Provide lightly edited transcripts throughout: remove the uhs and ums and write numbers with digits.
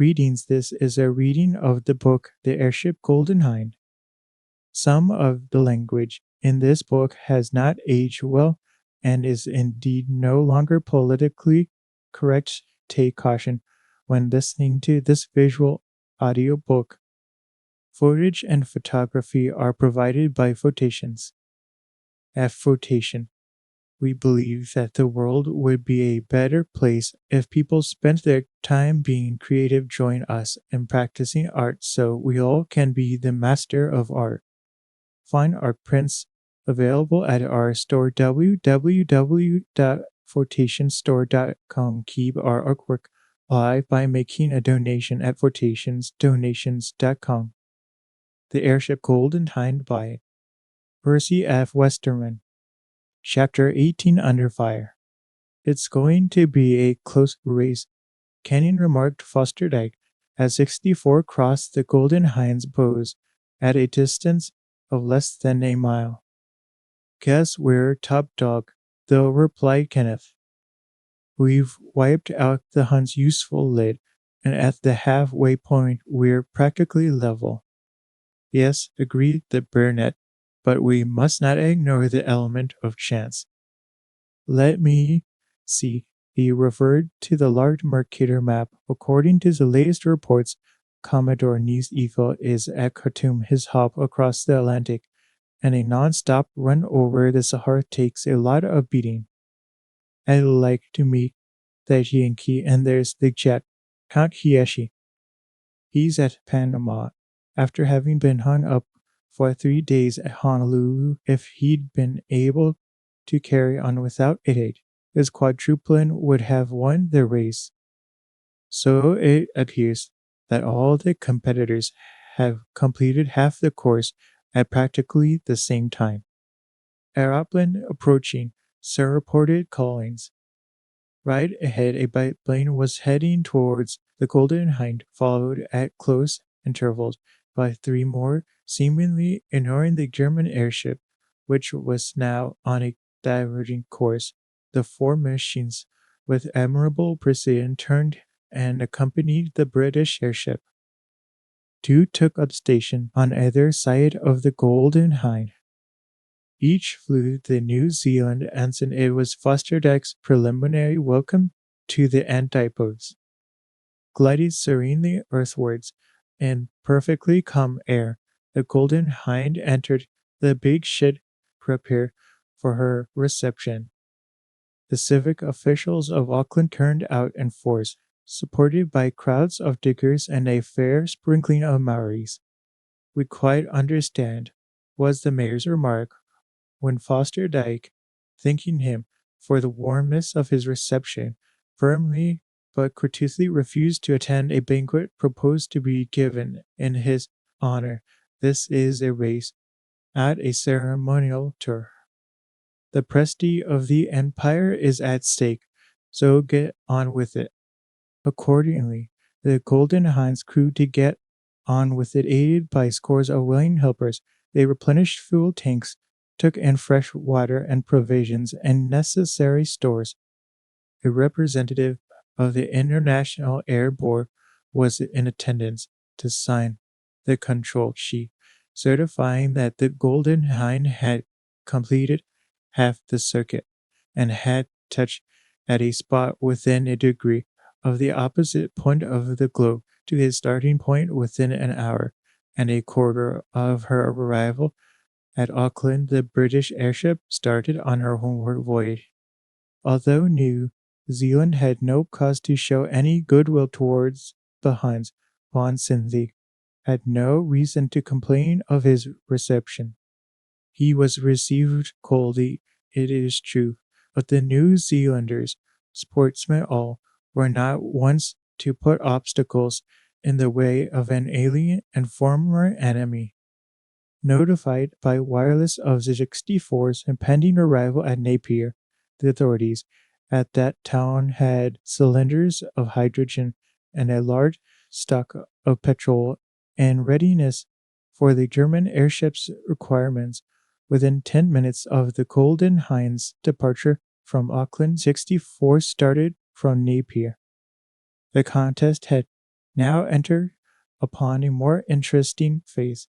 Greetings, this is a reading of the book The Airship Golden Hind. Some of the language in this book has not aged well and is indeed no longer politically correct. Take caution when listening to this visual audio book. Footage and photography are provided by Photations. At Photation, we believe that the world would be a better place if people spent their time being creative. Join us in practicing art so we all can be the master of art. Find our prints available at our store www.photationsstore.com. Keep our artwork alive by making a donation at photationsdonations.com. The Airship Golden Hind by Percy F. Westerman. Chapter 18 Under Fire. It's going to be a close race, Kenyon remarked Fosterdyke as 64 crossed the Golden Hind's bows at a distance of less than a mile. Guess we're top dog, though, replied Kenneth. We've wiped out the Hunt's useful lid, and at the halfway point we're practically level. Yes, agreed the baronet, but we must not ignore the element of chance. Let me see. He referred to the large Mercator map. According to the latest reports, Commodore Nice-Eiffel is at Khartoum. His hop across the Atlantic and a non-stop run over the Sahara takes a lot of beating. I'd like to meet that Yankee, and there's the jet, Count Hiyashi. He's at Panama, after having been hung up for 3 days at Honolulu. If he'd been able to carry on without aid, his quadrupling would have won the race. So it appears that all the competitors have completed half the course at practically the same time. Aeroplane approaching, sir, reported Collins. Right ahead, a biplane was heading towards the Golden Hind, followed at close intervals by 3 more, seemingly ignoring the German airship, which was now on a diverging course. The 4 machines, with admirable precision, turned and accompanied the British airship. 2 took up station on either side of the Golden Hind. Each flew the New Zealand ensign. It was Fosterdyke's preliminary welcome to the antipodes. Gliding serenely earthwards in perfectly calm air, the Golden Hind entered the big shed prepared for her reception. The civic officials of Auckland turned out in force, supported by crowds of diggers and a fair sprinkling of Maoris. We quite understand, was the mayor's remark, when Fosterdyke, thanking him for the warmness of his reception, firmly but courteously refused to attend a banquet proposed to be given in his honor. This is a race, not a ceremonial tour. The prestige of the empire is at stake, so get on with it. Accordingly, the Golden Hind's crew to get on with it, aided by scores of willing helpers. They replenished fuel tanks, took in fresh water and provisions and necessary stores. A representative of the International Air Board was in attendance to sign the control sheet, certifying that the Golden Hind had completed half the circuit and had touched at a spot within a degree of the opposite point of the globe to his starting point within an hour and a quarter of her arrival at Auckland. The British airship started on her homeward voyage. Although New Zealand had no cause to show any goodwill towards the Hinds, Von Sinthy had no reason to complain of his reception. He was received coldly, it is true, but the New Zealanders, sportsmen all, were not ones to put obstacles in the way of an alien and former enemy. Notified by wireless of the 64's impending arrival at Napier, the authorities at that town had cylinders of hydrogen and a large stock of petrol in readiness for the German airship's requirements. Within 10 minutes of the Golden Hind's departure from Auckland, 64 started from Napier. The contest had now entered upon a more interesting phase.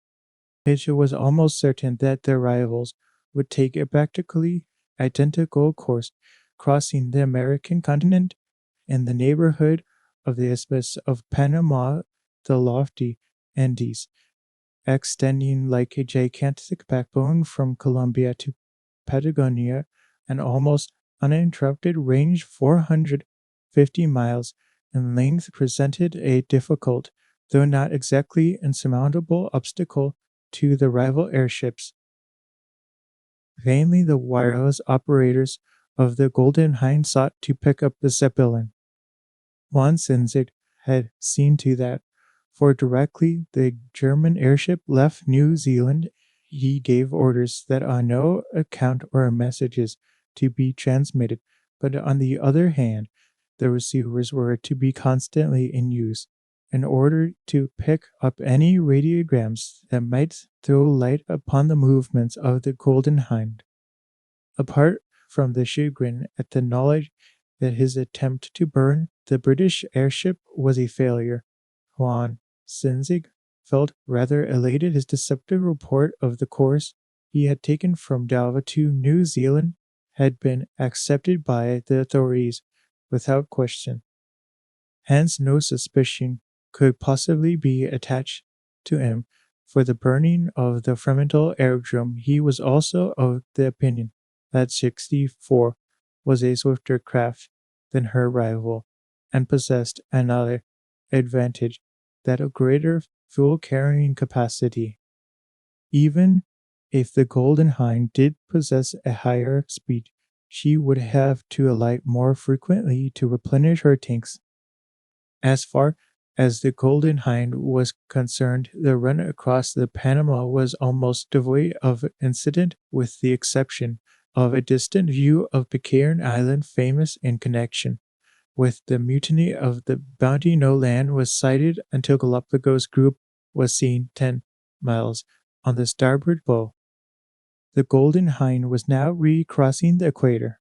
It was almost certain that their rivals would take a practically identical course, crossing the American continent in the neighborhood of the Isthmus of Panama, the lofty Andes, extending like a gigantic backbone from Colombia to Patagonia, an almost uninterrupted range 450 miles in length presented a difficult, though not exactly insurmountable obstacle to the rival airships. Vainly the wireless operators of the Golden Hind sought to pick up the Zeppelin. Von Sinzig had seen to that, for directly the German airship left New Zealand, he gave orders that on no account were messages to be transmitted, but on the other hand, the receivers were to be constantly in use, in order to pick up any radiograms that might throw light upon the movements of the Golden Hind. Apart from the chagrin at the knowledge that his attempt to burn the British airship was a failure, Von Sinzig felt rather elated. His deceptive report of the course he had taken from Java to New Zealand had been accepted by the authorities without question. Hence no suspicion could possibly be attached to him for the burning of the Fremantle aerodrome. He was also of the opinion that 64 was a swifter craft than her rival, and possessed another advantage, that of greater fuel carrying capacity. Even if the Golden Hind did possess a higher speed, she would have to alight more frequently to replenish her tanks. As far as the Golden Hind was concerned, the run across the Panama was almost devoid of incident, with the exception of a distant view of Pitcairn Island, famous in connection with the mutiny of the Bounty. No land was sighted until Galapagos Group was seen 10 miles on the starboard bow. The Golden Hind was now recrossing the equator.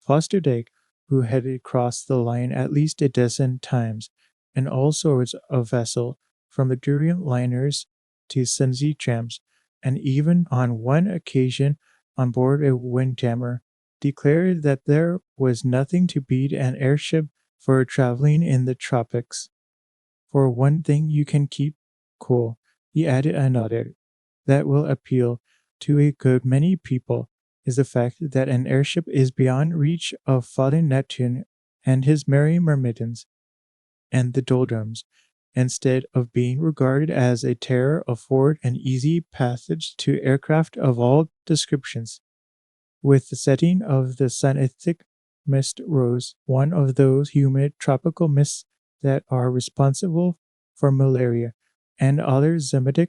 Fosterdijk, who had crossed the line at least a dozen times, and all sorts of vessels, from luxuriant liners to sensy trams, and even on one occasion on board a windjammer, declared that there was nothing to beat an airship for traveling in the tropics. For one thing you can keep cool, he added another, that will appeal to a good many people, is the fact that an airship is beyond reach of Father Neptune and his merry myrmidons and the doldrums. Instead of being regarded as a terror, afford an easy passage to aircraft of all descriptions. With the setting of the sun, a thick mist rose, one of those humid tropical mists that are responsible for malaria and other zymatic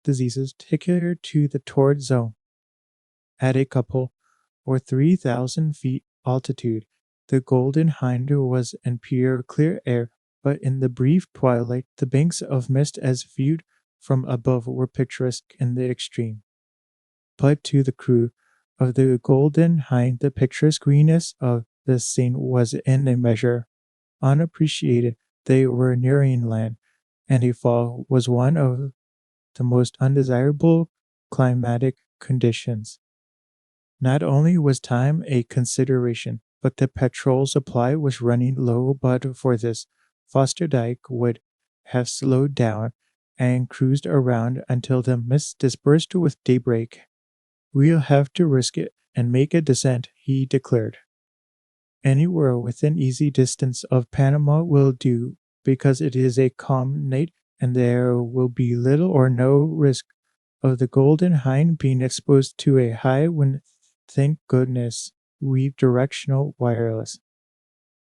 diseases particular to the torrid zone. At a couple or 3,000 feet altitude, the Golden Hind was in pure clear air, but in the brief twilight, the banks of mist as viewed from above were picturesque in the extreme. But to the crew of the Golden Hind, the picturesqueness of the scene was in a measure unappreciated. They were nearing land, and a fog was one of the most undesirable climatic conditions. Not only was time a consideration, but the petrol supply was running low. But for this, Fosterdijk would have slowed down and cruised around until the mist dispersed with daybreak. "We'll have to risk it and make a descent," he declared. "Anywhere within easy distance of Panama will do, because it is a calm night and there will be little or no risk of the Golden Hind being exposed to a high wind. Thank goodness we've directional wireless."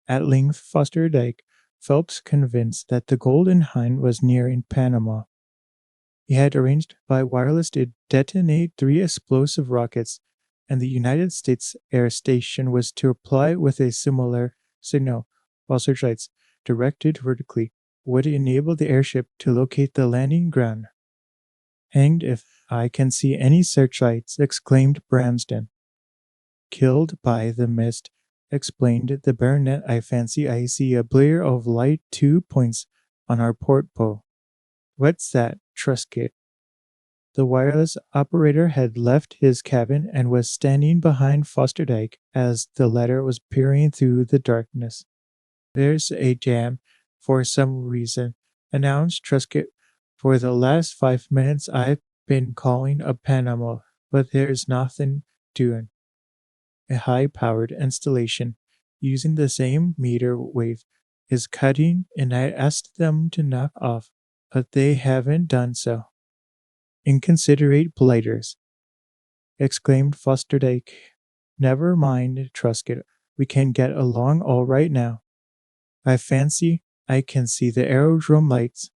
At length Fosterdijk felt convinced that the Golden Hind was nearing Panama. He had arranged by wireless to detonate 3 explosive rockets, and the United States Air Station was to reply with a similar signal, while searchlights directed vertically would enable the airship to locate the landing ground. "Hanged if I can see any searchlights," exclaimed Bramston. "Killed by the mist," explained the baronet. "I fancy I see a blare of light 2 points on our port bow. What's that, Truscott? The wireless operator had left his cabin and was standing behind Fosterdike as the latter was peering through the darkness. There's a jam for some reason, announced Truscott. For the last 5 minutes I've been calling up Panama, but there's nothing doing. A high-powered installation using the same meter wave is cutting, and I asked them to knock off, but they haven't done so. Inconsiderate blighters, exclaimed Fosterdike. Never mind, Truscott. We can get along all right now. I fancy I can see the aerodrome lights.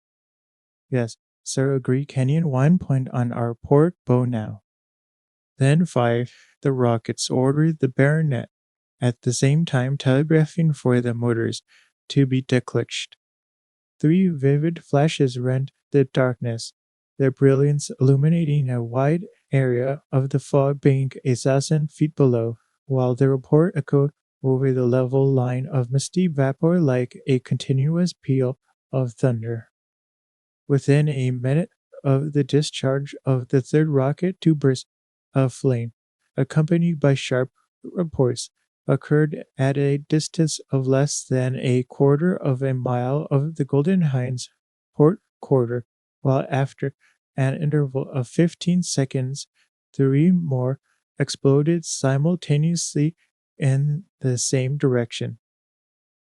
Yes, sir, agreed Kenyon. 1 point on our port bow now. Then fire the rockets, ordered the baronet, at the same time telegraphing for the motors to be declenched. 3 vivid flashes rent the darkness, their brilliance illuminating a wide area of the fog bank 1,000 feet below, while the report echoed over the level line of misty vapor like a continuous peal of thunder. Within a minute of the discharge of the third rocket, 2 bursts of flame, accompanied by sharp reports, occurred at a distance of less than a quarter of a mile of the Golden Hind's port quarter, while after an interval of 15 seconds, 3 more exploded simultaneously in the same direction.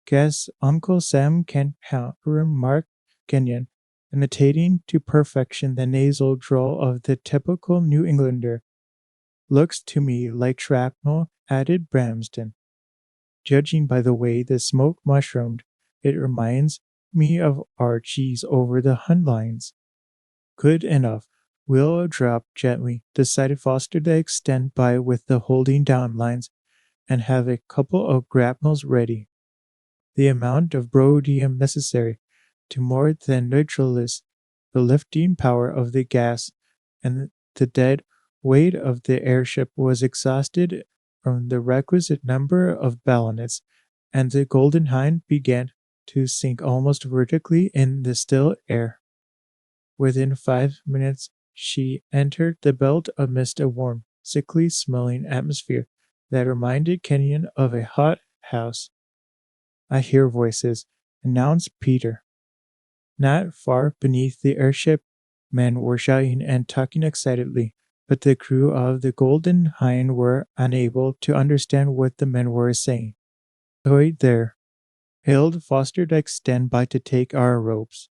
Guess Uncle Sam can count, remarked Kenyon, imitating to perfection the nasal drawl of the typical New Englander. Looks to me like shrapnel, added Bramston. Judging by the way the smoke mushroomed, it reminds me of our cheese over the Hun lines. Good enough. We'll drop gently, decided Fosterdike, stand by with the holding down lines, and have a couple of grapnels ready. The amount of rhodium necessary to more than neutralize the lifting power of the gas and the dead weight of the airship was exhausted from the requisite number of ballonets, and the Golden Hind began to sink almost vertically in the still air. Within 5 minutes she entered the belt amidst a warm, sickly smelling atmosphere that reminded Kenyon of a hot house. I hear voices, announced Peter. Not far beneath the airship, men were shouting and talking excitedly, but the crew of the Golden Hind were unable to understand what the men were saying. Ahoy there! Hailed Fosterdike, stand by to take our ropes.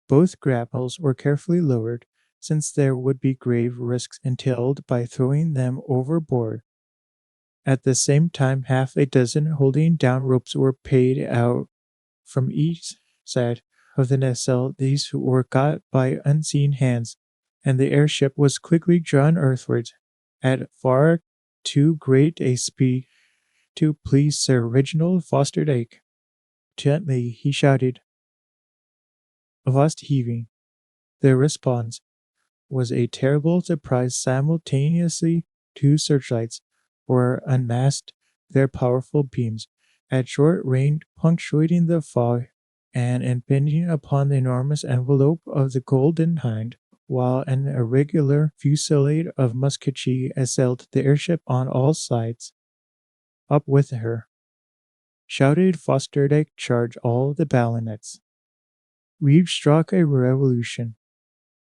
Both grapnels were carefully lowered, since there would be grave risks entailed by throwing them overboard. At the same time, half a dozen holding down ropes were paid out from each side of the nacelle. These were got by unseen hands, and the airship was quickly drawn earthwards at far too great a speed to please Sir Reginald Fosterdike. Gently he shouted, avast heaving. The response was a terrible surprise. Simultaneously 2 searchlights were unmasked, their powerful beams at short range punctuating the fog and impinging upon the enormous envelope of the Golden Hind, while an irregular fusillade of musketry assailed the airship on all sides. Up with her! Shouted Fosterdike, charge all the ballonets. We've struck a revolution.